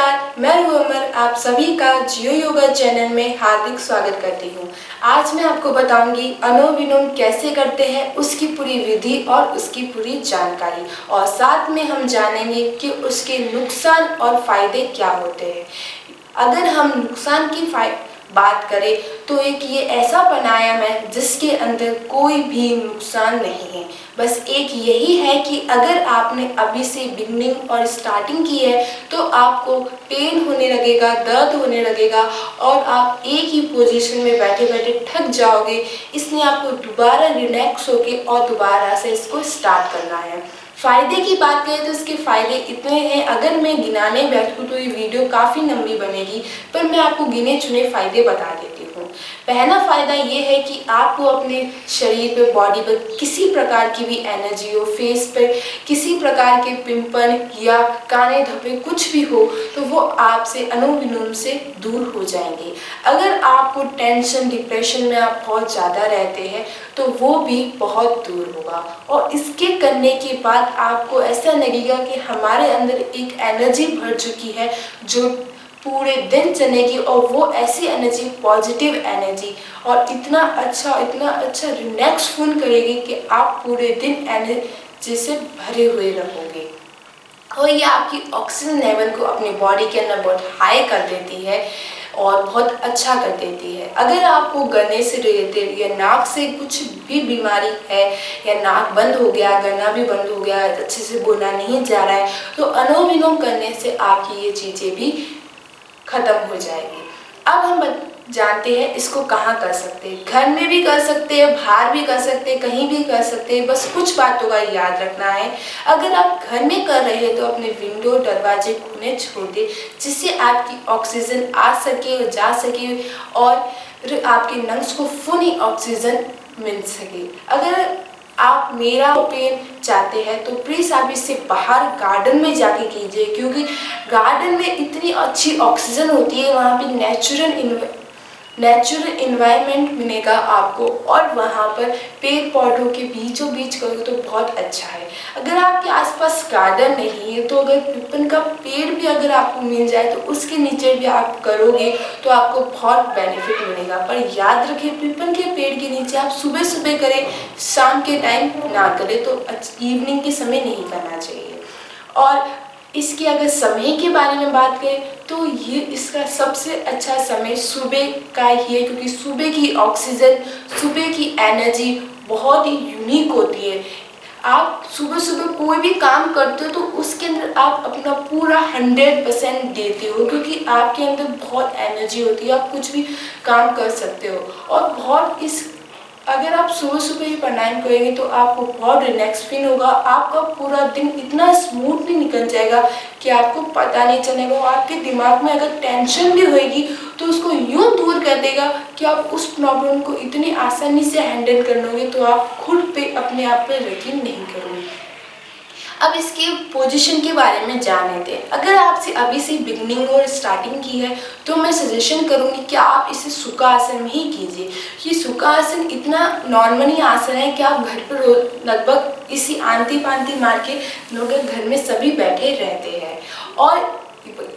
नमस्कार, मैं रूअमर आप सभी का जियो योगा चैनल में हार्दिक स्वागत करती हूँ। आज मैं आपको बताऊंगी अनुलोम विलोम कैसे करते हैं, उसकी पूरी विधि और उसकी पूरी जानकारी, और साथ में हम जानेंगे कि उसके नुकसान और फायदे क्या होते हैं। अगर हम नुकसान की बात करें तो एक ये ऐसा प्राणायाम है जिसके अंदर कोई भी नुकसान नहीं है। बस एक यही है कि अगर आपने अभी से बिगनिंग और स्टार्टिंग की है तो आपको पेन होने लगेगा, दर्द होने लगेगा और आप एक ही पोजीशन में बैठे बैठे थक जाओगे। इसलिए आपको दोबारा रिलैक्स होके और दोबारा से इसको स्टार्ट करना है। फ़ायदे की बात करें तो इसके फ़ायदे इतने हैं, अगर मैं गिनाने बैठूँ तो ये वीडियो काफ़ी लंबी बनेगी, पर मैं आपको गिने चुने फ़ायदे बता देती हूँ। पहला फ़ायदा ये है कि आपको अपने शरीर पे, बॉडी पर किसी प्रकार की भी एनर्जी हो, फेस पे किसी प्रकार के पिंपल या काने धब्बे कुछ भी हो तो वो आपसे अनुलोम विलोम से दूर हो जाएंगे। अगर आपको टेंशन, डिप्रेशन में आप बहुत ज़्यादा रहते हैं तो वो भी बहुत दूर होगा, और इसके करने के बाद आपको ऐसा लगेगा कि हमारे अंदर एक एनर्जी भर चुकी है जो पूरे दिन चलेगी, और वो ऐसी एनर्जी, पॉजिटिव एनर्जी, और इतना अच्छा रिलैक्स फील करेगी कि आप पूरे दिन एनर्जी से भरे हुए रहोगे। और ये आपकी ऑक्सीजन लेवल को अपनी बॉडी के अंदर बहुत हाई कर देती है और बहुत अच्छा कर देती है। अगर आपको गले से रिलेटेड या नाक से कुछ भी बीमारी है, या नाक बंद हो गया, गला भी बंद हो गया, अच्छे से बोला नहीं जा रहा है, तो अनुलोम विलोम करने से आपकी ये चीज़ें भी खत्म हो जाएगी। अब हम जानते हैं इसको कहाँ कर सकते हैं। घर में भी कर सकते हैं, बाहर भी कर सकते हैं, कहीं भी कर सकते हैं। बस कुछ बातों का याद रखना है। अगर आप घर में कर रहे हैं तो अपने विंडो, दरवाजे खुले छोड़ दें, जिससे आपकी ऑक्सीजन आ सके और जा सके और आपके लंग्स को फुल ऑक्सीजन मिल सके। अगर आप मेरा ओपिनियन चाहते हैं तो प्लीज़ आप इससे बाहर गार्डन में जाके कीजिए, क्योंकि गार्डन में इतनी अच्छी ऑक्सीजन होती है, वहाँ पे नेचुरल इन्वायरमेंट मिलेगा आपको, और वहाँ पर पेड़ पौधों के बीचों बीच करोगे तो बहुत अच्छा है। अगर आपके आसपास गार्डन नहीं है तो अगर पीपल का पेड़ भी अगर आपको मिल जाए तो उसके नीचे भी आप करोगे तो आपको बहुत बेनिफिट मिलेगा। पर याद रखिए, पीपल के पेड़ के नीचे आप सुबह सुबह करें, शाम के टाइम ना करें, तो इवनिंग के समय नहीं करना चाहिए। और इसके अगर समय के बारे में बात करें तो ये इसका सबसे अच्छा समय सुबह का ही है, क्योंकि सुबह की ऑक्सीजन, सुबह की एनर्जी बहुत ही यूनिक होती है। आप सुबह सुबह कोई भी काम करते हो तो उसके अंदर आप अपना पूरा 100% देते हो, क्योंकि आपके अंदर बहुत एनर्जी होती है, आप कुछ भी काम कर सकते हो। और अगर आप सुबह सुबह ही प्राणायाम करेंगे तो आपको बहुत रिलैक्स फील होगा। आपका पूरा दिन इतना स्मूथली निकल जाएगा कि आपको पता नहीं चलेगा। और आपके दिमाग में अगर टेंशन भी होगी तो उसको यूँ दूर कर देगा कि आप उस प्रॉब्लम को इतनी आसानी से हैंडल कर लोगे तो आप खुद पे, अपने आप पे यकीन नहीं करोगे। अब इसके पोजीशन के बारे में जान लेते हैं। अगर आपसे अभी से बिगनिंग और स्टार्टिंग की है तो मैं सजेशन करूंगी कि आप इसे सुखासन में ही कीजिए। ये सुखासन इतना नॉर्मली आसन है कि आप घर पर लगभग इसी आंटी पांती मार के लोग घर में सभी बैठे रहते हैं। और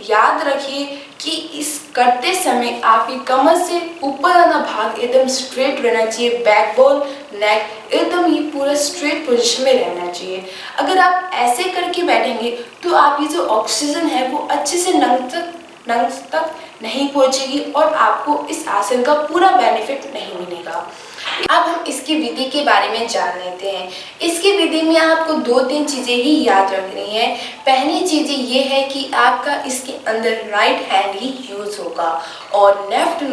याद रखिए कि इस करते समय आपकी कमर से ऊपर वाला भाग एकदम स्ट्रेट रहना चाहिए, बैकबोन, नेक एकदम ये पूरा स्ट्रेट पोजीशन में रहना चाहिए। अगर आप ऐसे करके बैठेंगे तो आपकी जो ऑक्सीजन है वो अच्छे से लंग्स तक नहीं पहुंचेगी और आपको इस आसन का पूरा बेनिफिट नहीं मिलेगा। अब हम इसकी विधि के बारे में जान लेते हैं। इसकी विधि में आपको 2-3 चीज़ें ही याद रखनी है। पहली चीज़ ये है कि आपका इसके अंदर राइट हैंड ही यूज़ होगा, और लेफ्ट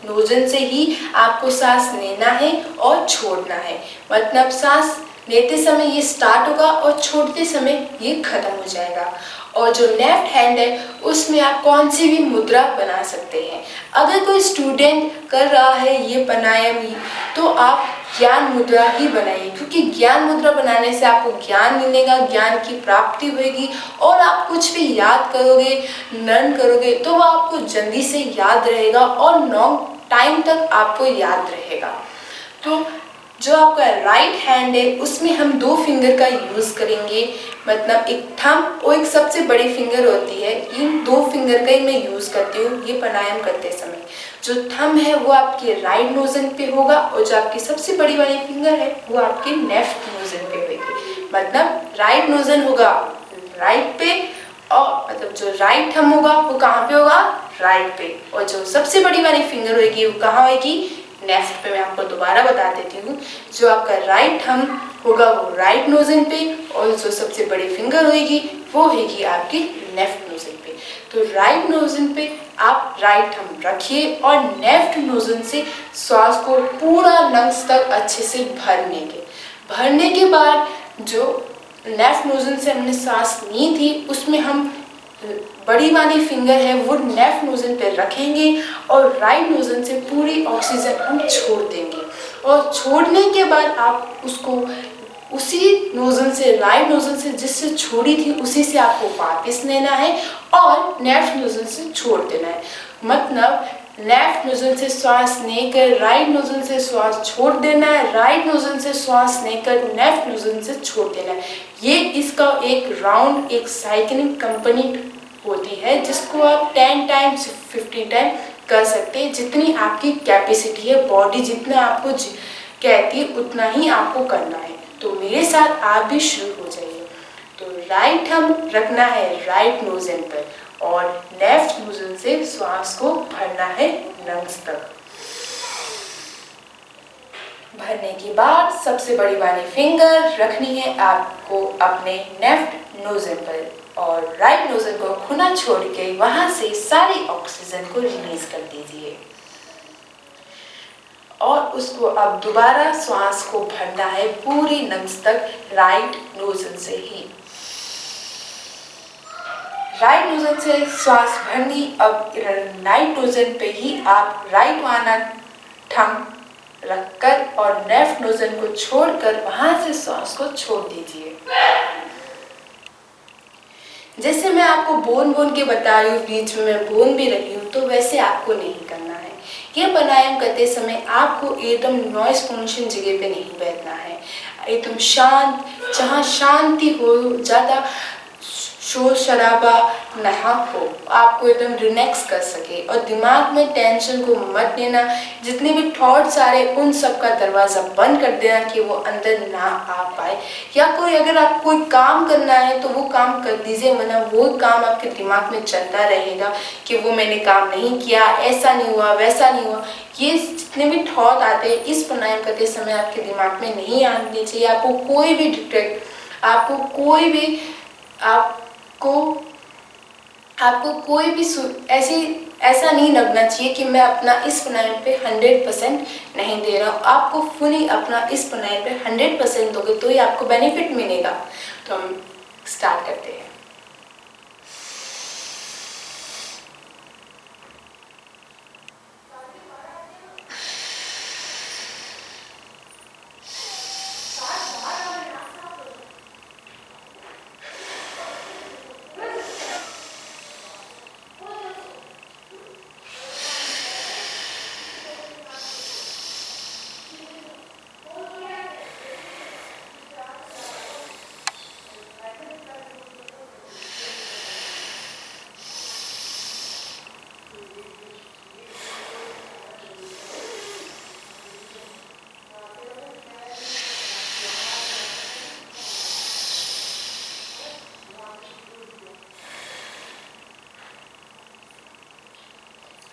नोजन से ही आपको सांस लेना है और छोड़ना है। मतलब सांस लेते समय ये स्टार्ट होगा और छोड़ते समय ये खत्म हो जाएगा। और जो लेफ्ट हैंड है उसमें आप कौन सी भी मुद्रा बना सकते हैं। अगर कोई स्टूडेंट कर रहा है ये प्राणायाम तो आप ज्ञान मुद्रा ही बनाइए, क्योंकि ज्ञान मुद्रा बनाने से आपको ज्ञान मिलेगा, ज्ञान की प्राप्ति होगी, और आप कुछ भी याद करोगे, लर्न करोगे तो वो आपको जल्दी से याद रहेगा और लॉन्ग टाइम तक आपको याद रहेगा। तो जो आपका राइट हैंड है उसमें हम 2 फिंगर का यूज़ करेंगे, मतलब एक थंब और एक सबसे बड़ी फिंगर होती है, इन 2 फिंगर का ही मैं यूज़ करती हूँ ये प्राणायाम करते समय। जो थंब है वो आपके राइट नोजन पे होगा और जो आपकी सबसे बड़ी वाली फिंगर है वो आपके लेफ्ट नोजन पे होगी। मतलब राइट नोजन होगा राइट पे और मतलब जो राइट थंब होगा वो कहाँ पे होगा, राइट पे, और जो सबसे बड़ी वाली फिंगर होगी वो कहाँ होगी, लेफ्ट पे। मैं आपको दोबारा बता देती हूँ, जो आपका राइट थंब होगा वो राइट नोजन पे और जो सबसे बड़ी फिंगर होगी वो होगी आपकी लेफ्ट नोजन पे। तो राइट नोजन पे आप राइट थंब रखिए और लेफ्ट नोजन से श्वास को पूरा लंग्स तक अच्छे से भरने के बाद जो लेफ्ट नोजन से हमने सांस ली थी उसमें हम बड़ी वाली फिंगर है वो लेफ्ट नोजन पे रखेंगे और राइट नोजन से पूरी ऑक्सीजन हम छोड़ देंगे। और छोड़ने के बाद आप उसको उसी नोजन से, राइट नोजन से जिससे छोड़ी थी उसी से आपको वापस लेना है और लेफ्ट नोजन से छोड़ देना है। मतलब लेफ्ट नोजल से श्वास लेकर राइट नोजल से श्वास छोड़ देना है, राइट नोजल से श्वास लेकर लेफ्ट नोजल से छोड़ देना है। ये इसका एक राउंड, एक साइकिलिंग कंपोनेंट होती है जिसको आप 10 टाइम्स 15 टाइम कर सकते हैं। जितनी आपकी कैपेसिटी है, बॉडी जितना आपको कहती है उतना ही आपको करना है। तो मेरे साथ आप भी शुरू हो जाइए। तो राइट हम रखना है राइट नोजल पर और लेफ्ट नोजल से श्वास को भरना है लंग्स तक। भरने के बाद सबसे बड़ी वाली फिंगर रखनी है आपको अपने लेफ्ट नोजल पर और राइट नोजल को खुला छोड़ के वहां से सारी ऑक्सीजन को रिलीज कर दीजिए और उसको अब दोबारा श्वास को भरना है पूरी लंग्स तक राइट नोजल से ही। राइट नोजल से श्वास भरनी, अब राइट नोजल पे ही आप राइट वाला थंब रखकर और लेफ्ट नोजल को छोड़कर वहां से श्वास को छोड़ दीजिए। जैसे मैं आपको बोल के बता रही हूँ, बीच में मैं बोल भी रही हूँ, तो वैसे आपको नहीं करना है। ये प्राणायाम करते समय आपको एकदम नॉइस पोल्यूशन जगह पे नहीं बैठना है, एकदम शांत, जहाँ शांति हो, ज़्यादा शोर शराबा ना हो, आपको एकदम रिलैक्स कर सके और दिमाग में टेंशन को मत लेना। जितने भी थॉट्स आ रहे उन सब का दरवाज़ा बंद कर देना कि वो अंदर ना आ पाए। या कोई अगर आप कोई काम करना है तो वो काम कर दीजिए, वरना वो काम आपके दिमाग में चलता रहेगा कि वो मैंने काम नहीं किया, ऐसा नहीं हुआ, वैसा नहीं हुआ। ये जितने भी थॉट आते हैं इस प्राणायाम करते समय आपके दिमाग में नहीं आने चाहिए। आपको कोई भी ऐसा नहीं लगना चाहिए कि मैं अपना इस प्राणायाम पे 100% नहीं दे रहा हूँ। आपको फुली अपना इस प्राणायाम पे 100% दोगे तो ही आपको बेनिफिट मिलेगा। तो हम स्टार्ट करते हैं।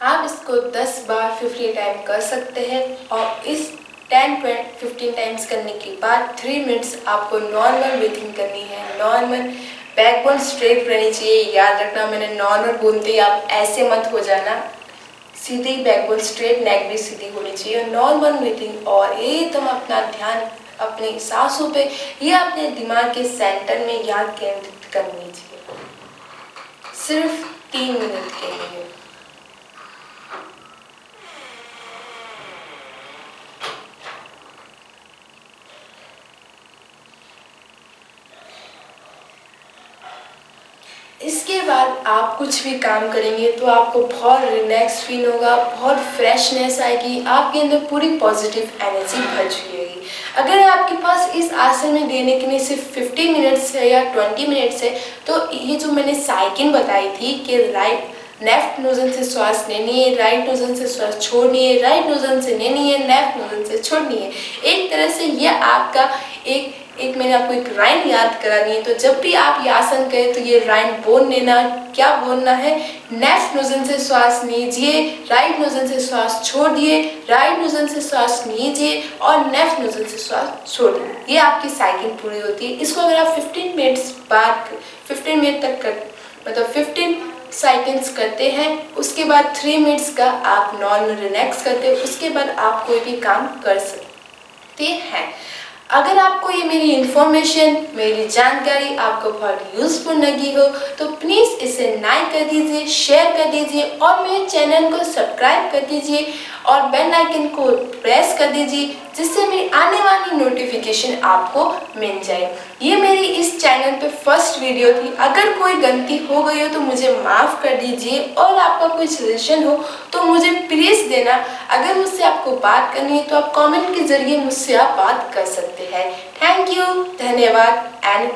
आप इसको 10 बार 50 टाइम कर सकते हैं और इस 10-15 टाइम्स करने के बाद 3 मिनट्स आपको नॉर्मल ब्रीथिंग करनी है। नॉर्मल बैकबोन स्ट्रेट रहनी चाहिए। याद रखना, मैंने नॉर्मल बोलते ही आप ऐसे मत हो जाना। सीधी बैकबोन स्ट्रेट, नेक भी सीधी होनी चाहिए। नॉर्मल ब्रीथिंग और एकदम अपना ध्यान अपनी सांसों पे या अपने दिमाग के सेंटर में याद केंद्रित करनी चाहिए, सिर्फ 3 मिनट के लिए। इसके बाद आप कुछ भी काम करेंगे तो आपको बहुत रिलैक्स फील होगा, बहुत फ्रेशनेस आएगी, आपके अंदर पूरी पॉजिटिव एनर्जी भर चुकी होगी। अगर आपके पास इस आसन में देने के लिए सिर्फ 50 मिनट्स है या 20 मिनट्स है, तो ये जो मैंने साइकिल बताई थी कि लेफ्ट नोजल से श्वास लेनी है, राइट नोजल से श्वास छोड़नी है, राइट नोजल से लेनी है, लेफ्ट नोजल से छोड़नी है। एक तरह से ये आपका एक मैंने आपको एक राइम याद करानी है। तो जब भी आप ये आसन करें तो ये राइम बोल लेना। क्या बोलना है? लेफ्ट नोजल से श्वास लीजिए, राइट नोजल से श्वास छोड़िए, राइट नोजल से श्वास लीजिए और लेफ्ट नोजल से श्वास छोड़िए। ये आपकी साइकिल पूरी होती है। इसको अगर आप 15 मिनट्स बाद 15 मिनट तक मतलब 15 साइकिल्स करते हैं, उसके बाद 3 मिनट्स का आप नॉर्मल रिलैक्स करते हैं, उसके बाद आप कोई भी काम कर सकते हैं। अगर आपको ये मेरी इन्फॉर्मेशन, मेरी जानकारी आपको बहुत यूज़फुल लगी हो तो प्लीज़ इसे लाइक कर दीजिए, शेयर कर दीजिए और मेरे चैनल को सब्सक्राइब कर दीजिए और बेल आइकन को प्रेस कर दीजिए, जिससे मेरी आने वाली नोटिफिकेशन आपको मिल जाए। ये मेरी इस चैनल पे फर्स्ट वीडियो थी। अगर कोई गलती हो गई हो तो मुझे माफ़ कर दीजिए और आपका कोई सजेशन हो तो मुझे प्लीज़ देना। अगर मुझसे आपको बात करनी है तो आप कमेंट के ज़रिए मुझसे आप बात कर सकते हैं। थैंक यू, धन्यवाद एंड